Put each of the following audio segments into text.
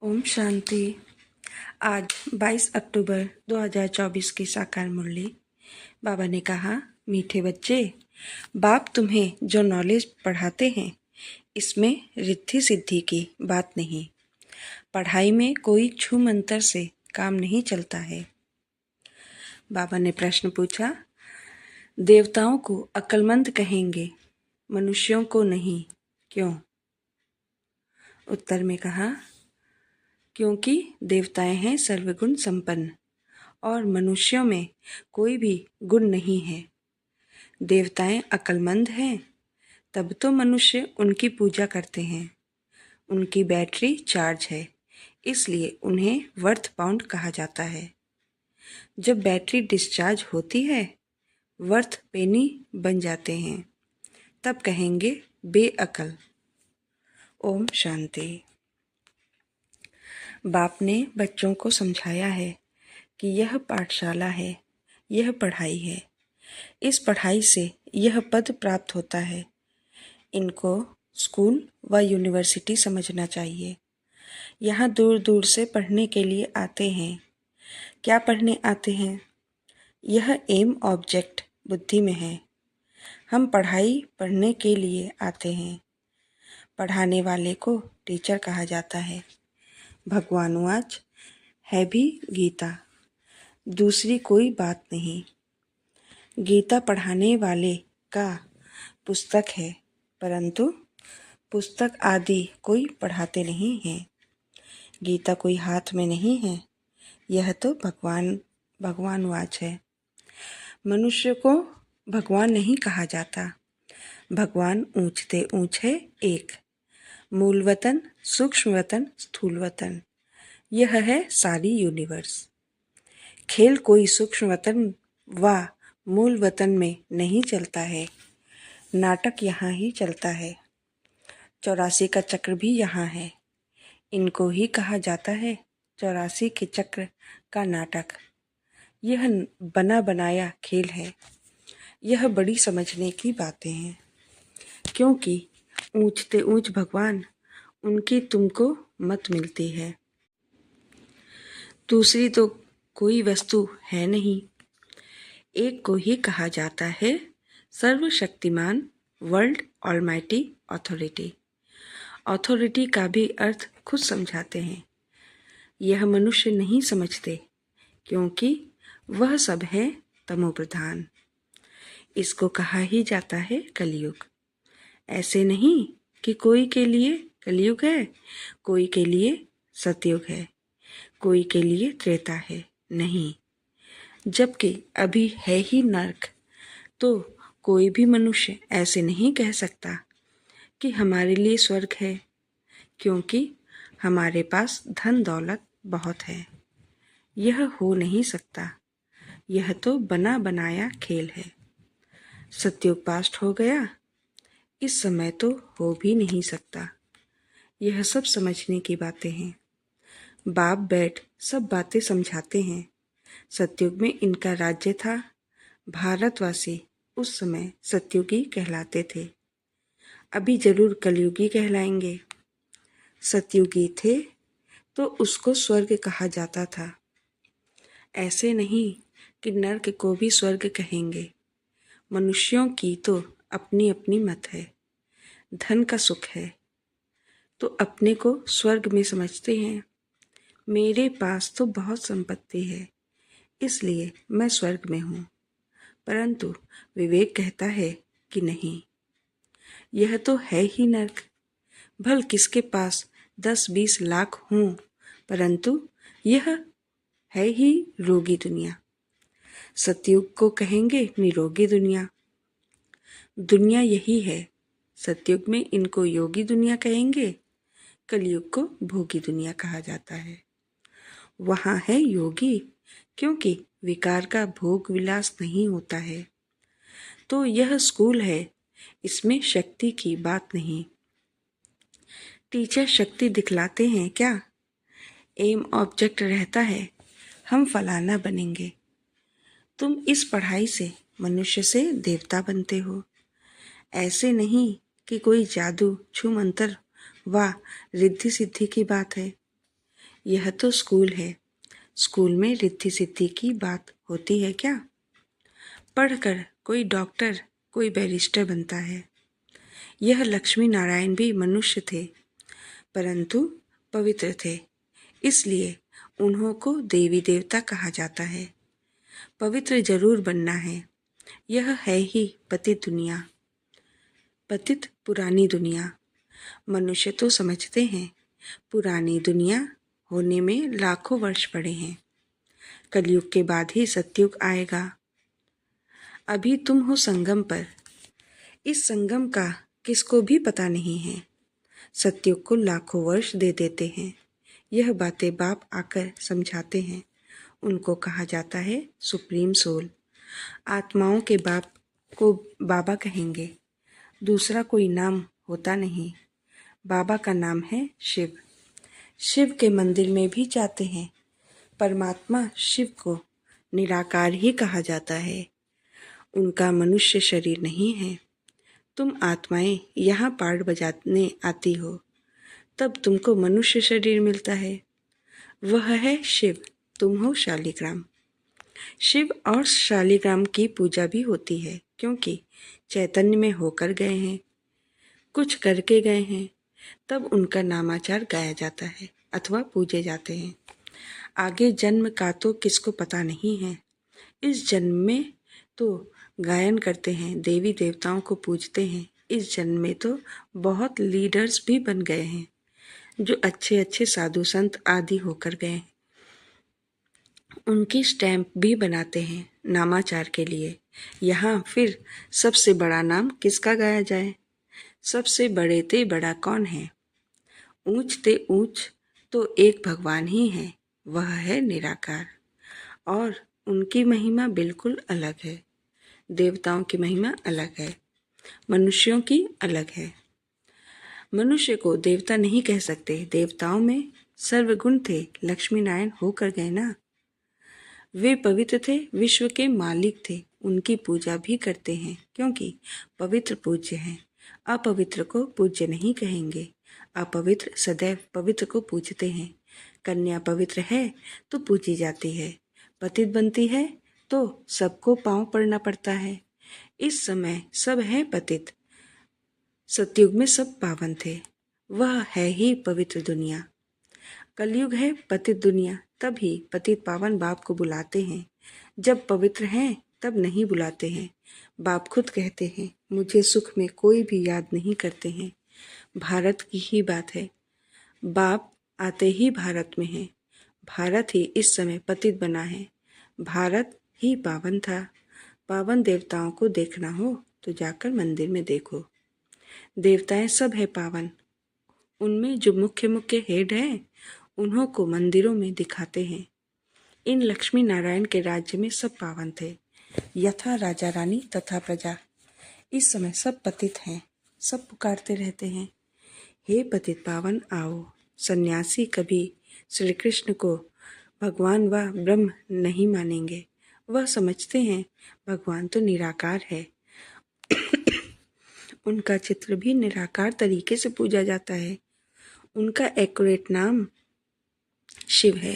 ओम शांति। आज 22 अक्टूबर 2024 की साकार मुरली। बाबा ने कहा, मीठे बच्चे, बाप तुम्हें जो नॉलेज पढ़ाते हैं इसमें रिद्धि सिद्धि की बात नहीं। पढ़ाई में कोई छू मंतर से काम नहीं चलता है। बाबा ने प्रश्न पूछा, देवताओं को अक्लमंद कहेंगे, मनुष्यों को नहीं, क्यों? उत्तर में कहा, क्योंकि देवताएं हैं सर्वगुण संपन्न और मनुष्यों में कोई भी गुण नहीं है। देवताएं अक्लमंद हैं, तब तो मनुष्य उनकी पूजा करते हैं। उनकी बैटरी चार्ज है, इसलिए उन्हें वर्थ पाउंड कहा जाता है। जब बैटरी डिस्चार्ज होती है, वर्थ पेनी बन जाते हैं, तब कहेंगे बेअकल। ओम शांति। बाप ने बच्चों को समझाया है कि यह पाठशाला है, यह पढ़ाई है। इस पढ़ाई से यह पद प्राप्त होता है। इनको स्कूल व यूनिवर्सिटी समझना चाहिए। यहाँ दूर दूर से पढ़ने के लिए आते हैं। क्या पढ़ने आते हैं? यह एम ऑब्जेक्ट बुद्धि में है। हम पढ़ाई पढ़ने के लिए आते हैं। पढ़ाने वाले को टीचर कहा जाता है। भगवानुवाच, है भी गीता, दूसरी कोई बात नहीं। गीता पढ़ाने वाले का पुस्तक है, परंतु पुस्तक आदि कोई पढ़ाते नहीं हैं। गीता कोई हाथ में नहीं है, यह तो भगवानुवाच है। मनुष्य को भगवान नहीं कहा जाता। भगवान ऊंचते ऊंच है एक। मूल वतन, सूक्ष्म वतन, स्थूल वतन, यह है सारी यूनिवर्स। खेल कोई सूक्ष्म वतन व मूल वतन में नहीं चलता है। नाटक यहाँ ही चलता है। 84 का चक्र भी यहाँ है। इनको ही कहा जाता है 84 के चक्र का नाटक। यह बना बनाया खेल है। यह बड़ी समझने की बातें हैं, क्योंकि ऊंचते ऊंच भगवान, उनकी तुमको मत मिलती है। दूसरी तो कोई वस्तु है नहीं। एक को ही कहा जाता है सर्वशक्तिमान, वर्ल्ड ऑलमाइटी अथॉरिटी। अथॉरिटी का भी अर्थ खुद समझाते हैं। यह मनुष्य नहीं समझते, क्योंकि वह सब है तमोप्रधान। इसको कहा ही जाता है कलयुग। ऐसे नहीं कि कोई के लिए कलयुग है, कोई के लिए सतयुग है, कोई के लिए त्रेता है, नहीं। जबकि अभी है ही नरक, तो कोई भी मनुष्य ऐसे नहीं कह सकता कि हमारे लिए स्वर्ग है, क्योंकि हमारे पास धन दौलत बहुत है। यह हो नहीं सकता। यह तो बना बनाया खेल है। सतयुग पास्ट हो गया, इस समय तो हो भी नहीं सकता। यह सब समझने की बातें हैं। बाप बैठ सब बातें समझाते हैं। सतयुग में इनका राज्य था। भारतवासी उस समय सतयुगी कहलाते थे। अभी जरूर कलयुगी कहलाएंगे। सतयुगी थे तो उसको स्वर्ग कहा जाता था। ऐसे नहीं कि नर्क को भी स्वर्ग कहेंगे। मनुष्यों की तो अपनी अपनी मत है। धन का सुख है तो अपने को स्वर्ग में समझते हैं। मेरे पास तो बहुत संपत्ति है, इसलिए मैं स्वर्ग में हूँ। परंतु विवेक कहता है कि नहीं, यह तो है ही नर्क। भल किसके पास 10-20 लाख हों, परंतु यह है ही रोगी दुनिया। सतयुग को कहेंगे निरोगी दुनिया। दुनिया यही है। सतयुग में इनको योगी दुनिया कहेंगे, कलयुग को भोगी दुनिया कहा जाता है। वहाँ है योगी, क्योंकि विकार का भोग विलास नहीं होता है। तो यह स्कूल है, इसमें शक्ति की बात नहीं। टीचर शक्ति दिखलाते हैं क्या? एम ऑब्जेक्ट रहता है, हम फलाना बनेंगे। तुम इस पढ़ाई से मनुष्य से देवता बनते हो। ऐसे नहीं कि कोई जादू छू मंतर व रिद्धि सिद्धि की बात है। यह तो स्कूल है। स्कूल में रिद्धि सिद्धि की बात होती है क्या? पढ़कर कोई डॉक्टर, कोई बैरिस्टर बनता है। यह लक्ष्मी नारायण भी मनुष्य थे, परंतु पवित्र थे, इसलिए उन्हों को देवी देवता कहा जाता है। पवित्र जरूर बनना है। यह है ही पतित दुनिया, पतित पुरानी दुनिया। मनुष्य तो समझते हैं पुरानी दुनिया होने में लाखों वर्ष पड़े हैं। कलयुग के बाद ही सतयुग आएगा। अभी तुम हो संगम पर। इस संगम का किसको भी पता नहीं है। सतयुग को लाखों वर्ष दे देते हैं। यह बातें बाप आकर समझाते हैं। उनको कहा जाता है सुप्रीम सोल। आत्माओं के बाप को बाबा कहेंगे। दूसरा कोई नाम होता नहीं। बाबा का नाम है शिव। शिव के मंदिर में भी जाते हैं। परमात्मा शिव को निराकार ही कहा जाता है। उनका मनुष्य शरीर नहीं है। तुम आत्माएं यहाँ पार्ट बजाने आती हो, तब तुमको मनुष्य शरीर मिलता है। वह है शिव, तुम हो शालिग्राम। शिव और शालिग्राम की पूजा भी होती है, क्योंकि चैतन्य में होकर गए हैं, कुछ करके गए हैं, तब उनका नामाचार गाया जाता है अथवा पूजे जाते हैं। आगे जन्म का तो किसको पता नहीं है। इस जन्म में तो गायन करते हैं, देवी देवताओं को पूजते हैं। इस जन्म में तो बहुत लीडर्स भी बन गए हैं, जो अच्छे अच्छे साधु संत आदि होकर गए। उनकी स्टैंप भी बनाते हैं नामाचार के लिए। यहाँ फिर सबसे बड़ा नाम किसका गाया जाए? सबसे बड़े ते बड़ा कौन है? ऊंच ते ऊंच तो एक भगवान ही है, वह है निराकार। और उनकी महिमा बिल्कुल अलग है। देवताओं की महिमा अलग है, मनुष्यों की अलग है। मनुष्य को देवता नहीं कह सकते। देवताओं में सर्वगुण थे, लक्ष्मी नारायण होकर गए ना। वे पवित्र थे, विश्व के मालिक थे। उनकी पूजा भी करते हैं, क्योंकि पवित्र पूज्य हैं। अपवित्र को पूज्य नहीं कहेंगे। अपवित्र सदैव पवित्र को पूजते हैं। कन्या पवित्र है तो पूजी जाती है। पतित बनती है तो सबको पांव पड़ना पड़ता है। इस समय सब है पतित। सतयुग में सब पावन थे। वह है ही पवित्र दुनिया। कलयुग है पतित दुनिया, तभी पतित पावन बाप को बुलाते हैं। जब पवित्र हैं तब नहीं बुलाते हैं। बाप खुद कहते हैं, मुझे सुख में कोई भी याद नहीं करते हैं। भारत की ही बात है। बाप आते ही भारत में है। भारत ही इस समय पतित बना है। भारत ही पावन था। पावन देवताओं को देखना हो तो जाकर मंदिर में देखो। देवताएं सब है पावन। उनमें जो मुख्य मुख्य हेड हैं, उन्हों को मंदिरों में दिखाते हैं। इन लक्ष्मी नारायण के राज्य में सब पावन थे, यथा राजा रानी तथा प्रजा। इस समय सब पतित हैं, सब पुकारते रहते हैं, हे पतित पावन आओ। सन्यासी कभी श्री कृष्ण को भगवान व ब्रह्म नहीं मानेंगे। वह समझते हैं भगवान तो निराकार है। उनका चित्र भी निराकार तरीके से पूजा जाता है। उनका एक्यूरेट नाम शिव है।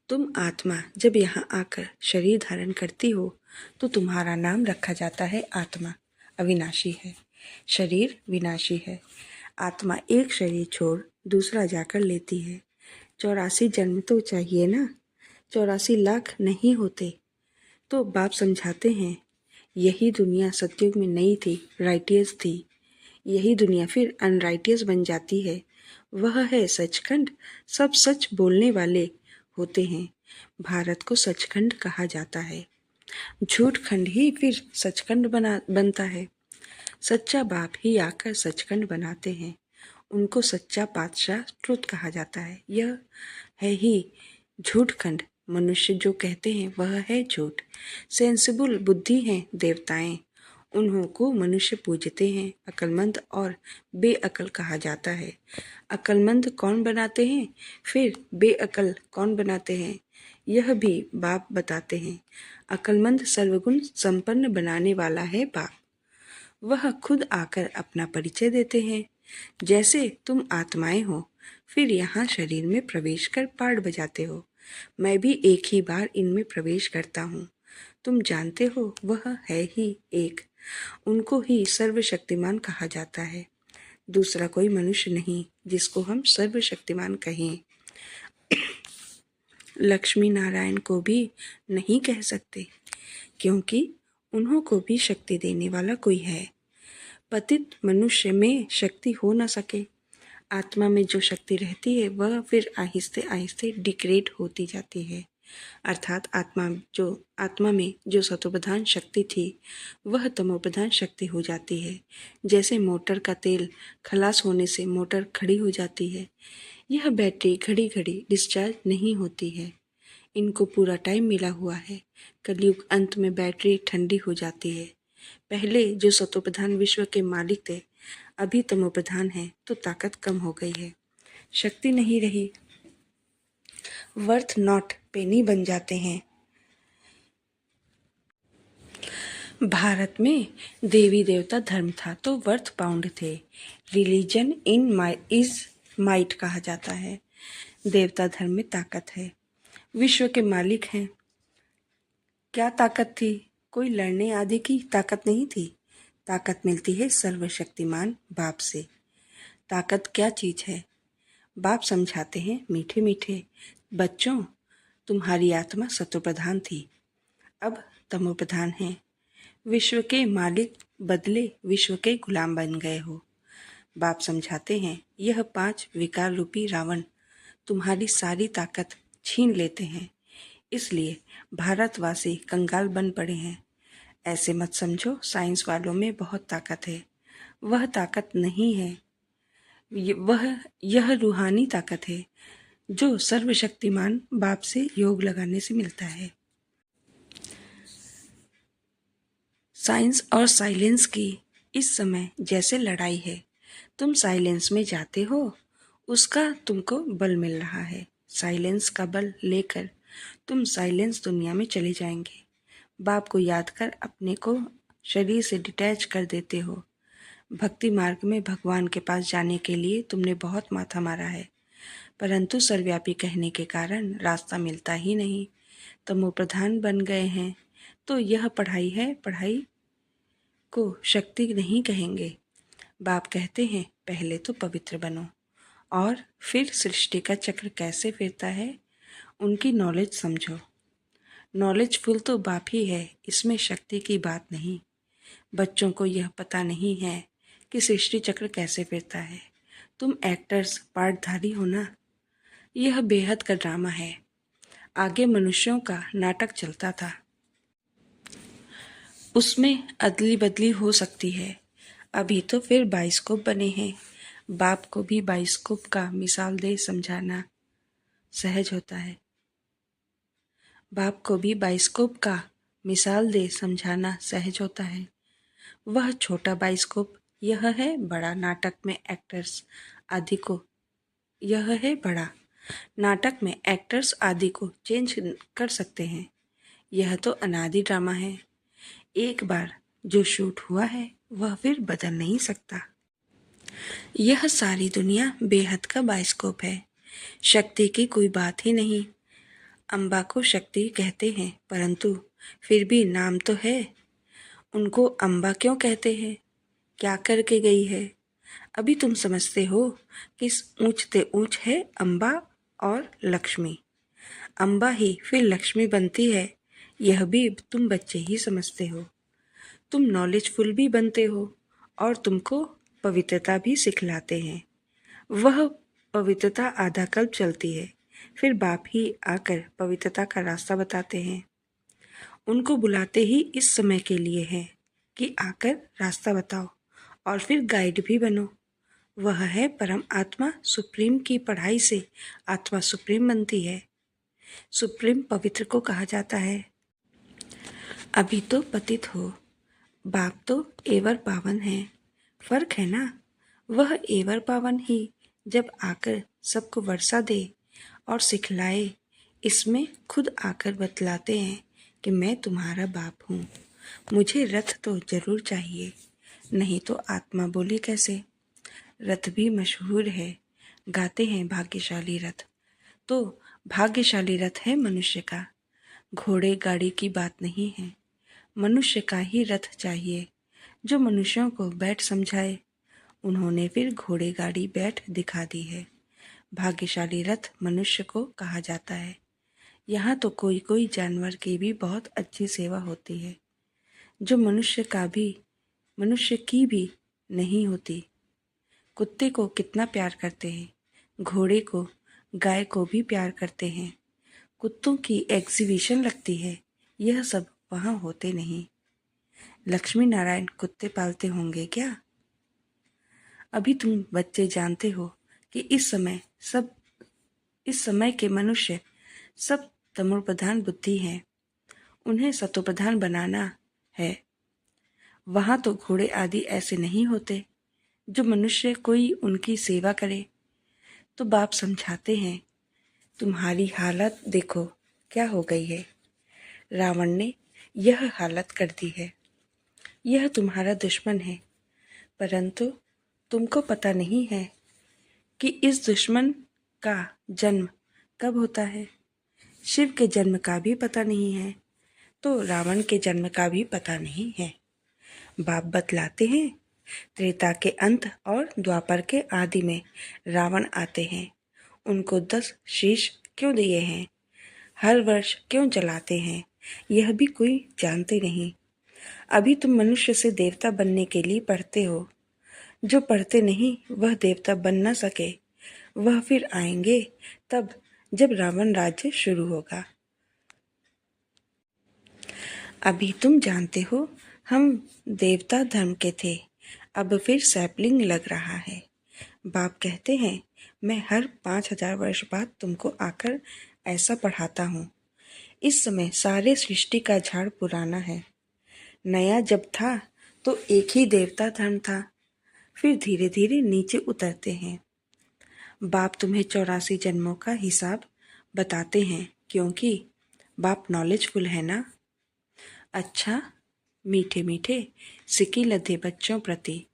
तुम आत्मा जब यहाँ आकर शरीर धारण करती हो तो तुम्हारा नाम रखा जाता है आत्मा। अविनाशी है, शरीर विनाशी है। आत्मा एक शरीर छोड़ दूसरा जाकर लेती है। 84 जन्म तो चाहिए ना, 84 लाख नहीं होते। तो बाप समझाते हैं, यही दुनिया सतयुग में नहीं थी, राइटियस थी। यही दुनिया फिर अनराइटियस बन जाती है। वह है सचखंड। सब सच बोलने वाले होते हैं। भारत को सचखंड कहा जाता है। झूठ खंड ही फिर सचखंड बनता है। सच्चा बाप ही आकर सचखंड बनाते हैं। उनको सच्चा पातशाह ट्रुथ कहा जाता है। यह है ही झूठ खंड। मनुष्य जो कहते हैं वह है झूठ। सेंसिबल बुद्धि हैं देवताएं, उन्हों को मनुष्य पूजते हैं। अक्लमंद और बेअकल कहा जाता है। अक्लमंद कौन बनाते हैं, फिर बेअकल कौन बनाते हैं, यह भी बाप बताते हैं। अक्लमंद सर्वगुण संपन्न बनाने वाला है बाप। वह खुद आकर अपना परिचय देते हैं। जैसे तुम आत्माएं हो, फिर यहाँ शरीर में प्रवेश कर पाठ बजाते हो। मैं भी एक ही बार इनमें प्रवेश करता हूँ। तुम जानते हो वह है ही एक। उनको ही सर्वशक्तिमान कहा जाता है। दूसरा कोई मनुष्य नहीं जिसको हम सर्वशक्तिमान कहें। लक्ष्मी नारायण को भी नहीं कह सकते, क्योंकि उन्हों को भी शक्ति देने वाला कोई है। पतित मनुष्य में शक्ति हो न सके। आत्मा में जो शक्ति रहती है वह फिर आहिस्ते आहिस्ते डिग्रेड होती जाती है। अर्थात आत्मा में जो सतोप्रधान शक्ति थी वह तमोप्रधान शक्ति हो जाती है। जैसे मोटर का तेल खलास होने से मोटर खड़ी हो जाती है, यह बैटरी घड़ी घड़ी डिस्चार्ज नहीं होती है। इनको पूरा टाइम मिला हुआ है। कलयुग अंत में बैटरी ठंडी हो जाती है। पहले जो सतोप्रधान विश्व के मालिक थे, अभी तमोप्रधान है तो ताकत कम हो गई है, शक्ति नहीं रही। वर्थ नॉट पेनी बन जाते हैं। भारत में देवी देवता धर्म था तो वर्थ पाउंड थे। रिलीजन इज माइट कहा जाता है। देवता धर्म में ताकत है। विश्व के मालिक हैं। क्या ताकत थी? कोई लड़ने आदि की ताकत नहीं थी। ताकत मिलती है सर्वशक्तिमान बाप से। ताकत क्या चीज है? बाप समझाते हैं मीठे मीठे, बच्चों तुम्हारी आत्मा सतोप्रधान थी, अब तमोप्रधान है। विश्व के मालिक बदले विश्व के गुलाम बन गए हो। बाप समझाते हैं यह 5 विकार रूपी रावण तुम्हारी सारी ताकत छीन लेते हैं, इसलिए भारतवासी कंगाल बन पड़े हैं। ऐसे मत समझो साइंस वालों में बहुत ताकत है। वह ताकत नहीं है, यह रूहानी ताकत है जो सर्वशक्तिमान बाप से योग लगाने से मिलता है। साइंस और साइलेंस की इस समय जैसे लड़ाई है, तुम साइलेंस में जाते हो, उसका तुमको बल मिल रहा है। साइलेंस का बल लेकर तुम साइलेंस दुनिया में चले जाएंगे। बाप को याद कर अपने को शरीर से डिटैच कर देते हो। भक्ति मार्ग में भगवान के पास जाने के लिए तुमने बहुत माथा मारा है, परंतु सर्वव्यापी कहने के कारण रास्ता मिलता ही नहीं। तमोप्रधान बन गए हैं तो यह पढ़ाई है, पढ़ाई को शक्ति नहीं कहेंगे। बाप कहते हैं पहले तो पवित्र बनो और फिर सृष्टि का चक्र कैसे फिरता है उनकी नॉलेज समझो। नॉलेजफुल तो बाप ही है, इसमें शक्ति की बात नहीं। बच्चों को यह पता नहीं है कि सृष्टि चक्र कैसे फिरता है। तुम एक्टर्स पार्टधारी हो ना। यह बेहद का ड्रामा है। आगे मनुष्यों का नाटक चलता था, उसमें अदली बदली हो सकती है। अभी तो फिर बाइस्कोप बने हैं। बाप को भी बाइस्कोप का मिसाल दे समझाना सहज होता है। बाप को भी बाइस्कोप का मिसाल दे समझाना सहज होता है। वह छोटा बाइस्कोप, यह है बड़ा। नाटक में एक्टर्स आदि को यह है बड़ा। नाटक में एक्टर्स आदि को चेंज कर सकते हैं। यह तो अनादि ड्रामा है। एक बार जो शूट हुआ है वह फिर बदल नहीं सकता। यह सारी दुनिया बेहद का बाइस्कोप है। शक्ति की कोई बात ही नहीं। अम्बा को शक्ति कहते हैं, परंतु फिर भी नाम तो है। उनको अम्बा क्यों कहते हैं? क्या करके गई है? अभी तुम समझते हो कि ऊंचते ऊंच है अम्बा और लक्ष्मी। अम्बा ही फिर लक्ष्मी बनती है, यह भी तुम बच्चे ही समझते हो। तुम नॉलेजफुल भी बनते हो और तुमको पवित्रता भी सिखलाते हैं। वह पवित्रता आधा कल्प चलती है, फिर बाप ही आकर पवित्रता का रास्ता बताते हैं। उनको बुलाते ही इस समय के लिए है कि आकर रास्ता बताओ और फिर गाइड भी बनो। वह है परम आत्मा। सुप्रीम की पढ़ाई से आत्मा सुप्रीम बनती है। सुप्रीम पवित्र को कहा जाता है। अभी तो पतित हो, बाप तो एवर पावन है। फर्क है ना। वह एवर पावन ही जब आकर सबको वर्षा दे और सिखलाए, इसमें खुद आकर बतलाते हैं कि मैं तुम्हारा बाप हूँ। मुझे रथ तो जरूर चाहिए, नहीं तो आत्मा बोली कैसे। रथ भी मशहूर है, गाते हैं भाग्यशाली रथ। तो भाग्यशाली रथ है मनुष्य का, घोड़े गाड़ी की बात नहीं है। मनुष्य का ही रथ चाहिए जो मनुष्यों को बैठ समझाए। उन्होंने फिर घोड़े गाड़ी बैठ दिखा दी है। भाग्यशाली रथ मनुष्य को कहा जाता है। यहाँ तो कोई कोई जानवर की भी बहुत अच्छी सेवा होती है जो मनुष्य की भी नहीं होती। कुत्ते को कितना प्यार करते हैं, घोड़े को, गाय को भी प्यार करते हैं। कुत्तों की एग्जीबिशन लगती है, यह सब वहाँ होते नहीं। लक्ष्मी नारायण कुत्ते पालते होंगे क्या? अभी तुम बच्चे जानते हो कि इस समय के मनुष्य सब तमोप्रधान बुद्धि हैं, उन्हें सतोप्रधान बनाना है। वहाँ तो घोड़े आदि ऐसे नहीं होते जो मनुष्य कोई उनकी सेवा करे। तो बाप समझाते हैं, तुम्हारी हालत देखो क्या हो गई है। रावण ने यह हालत कर दी है। यह तुम्हारा दुश्मन है, परंतु तुमको पता नहीं है कि इस दुश्मन का जन्म कब होता है। शिव के जन्म का भी पता नहीं है, तो रावण के जन्म का भी पता नहीं है। बाप बतलाते हैं, त्रेता के अंत और द्वापर के आदि में रावण आते हैं। उनको 10 शीश क्यों दिए हैं, हर वर्ष क्यों जलाते हैं, यह भी कोई जानते नहीं। अभी तुम मनुष्य से देवता बनने के लिए पढ़ते हो। जो पढ़ते नहीं वह देवता बन न सके, वह फिर आएंगे तब जब रावण राज्य शुरू होगा। अभी तुम जानते हो हम देवता धर्म के थे, अब फिर सैपलिंग लग रहा है। बाप कहते हैं, मैं हर 5000 वर्ष बाद तुमको आकर ऐसा पढ़ाता हूँ। इस समय सारे सृष्टि का झाड़ पुराना है। नया जब था तो एक ही देवता धर्म था, फिर धीरे धीरे नीचे उतरते हैं। बाप तुम्हें 84 जन्मों का हिसाब बताते हैं, क्योंकि बाप नॉलेजफुल है ना। अच्छा, मीठे मीठे सिक्की लधे बच्चों प्रति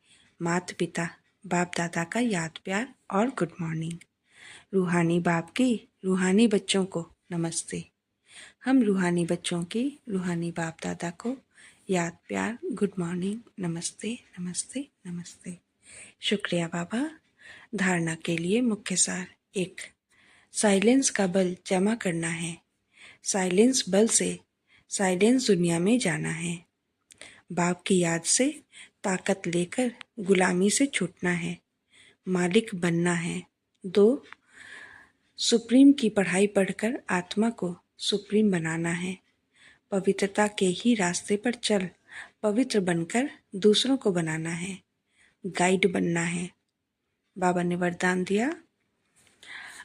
माता पिता बाप दादा का याद प्यार और गुड मॉर्निंग। रूहानी बाप की रूहानी बच्चों को नमस्ते। हम रूहानी बच्चों की रूहानी बाप दादा को याद प्यार गुड मॉर्निंग, नमस्ते नमस्ते नमस्ते। शुक्रिया बाबा। धारणा के लिए मुख्य सार 1, साइलेंस का बल जमा करना है। साइलेंस बल से साइलेंस दुनिया में जाना है। बाप की याद से ताकत लेकर गुलामी से छूटना है, मालिक बनना है। 2, सुप्रीम की पढ़ाई पढ़कर आत्मा को सुप्रीम बनाना है। पवित्रता के ही रास्ते पर चल पवित्र बनकर दूसरों को बनाना है, गाइड बनना है। बाबा ने वरदान दिया,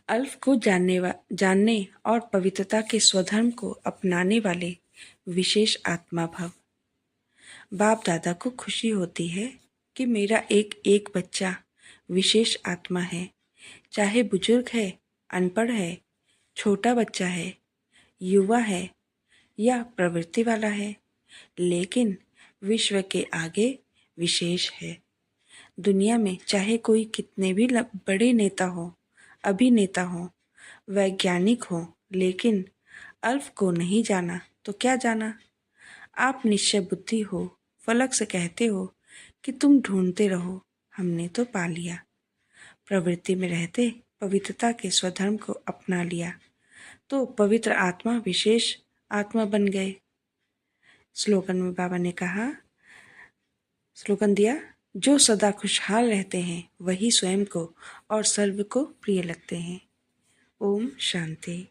अल्फ को जानने और पवित्रता के स्वधर्म को अपनाने वाले विशेष आत्मा भव। बाप दादा को खुशी होती है कि मेरा एक एक बच्चा विशेष आत्मा है, चाहे बुजुर्ग है, अनपढ़ है, छोटा बच्चा है, युवा है या प्रवृत्ति वाला है, लेकिन विश्व के आगे विशेष है। दुनिया में चाहे कोई कितने भी बड़े नेता हो, अभिनेता हो, वैज्ञानिक हो, लेकिन अल्फ को नहीं जाना तो क्या जाना। आप निश्चय बुद्धि हो, फलक से कहते हो कि तुम ढूंढते रहो, हमने तो पा लिया। प्रवृत्ति में रहते पवित्रता के स्वधर्म को अपना लिया तो पवित्र आत्मा विशेष आत्मा बन गए। स्लोगन में बाबा ने कहा, स्लोगन दिया, जो सदा खुशहाल रहते हैं वही स्वयं को और सर्व को प्रिय लगते हैं। ओम शांति।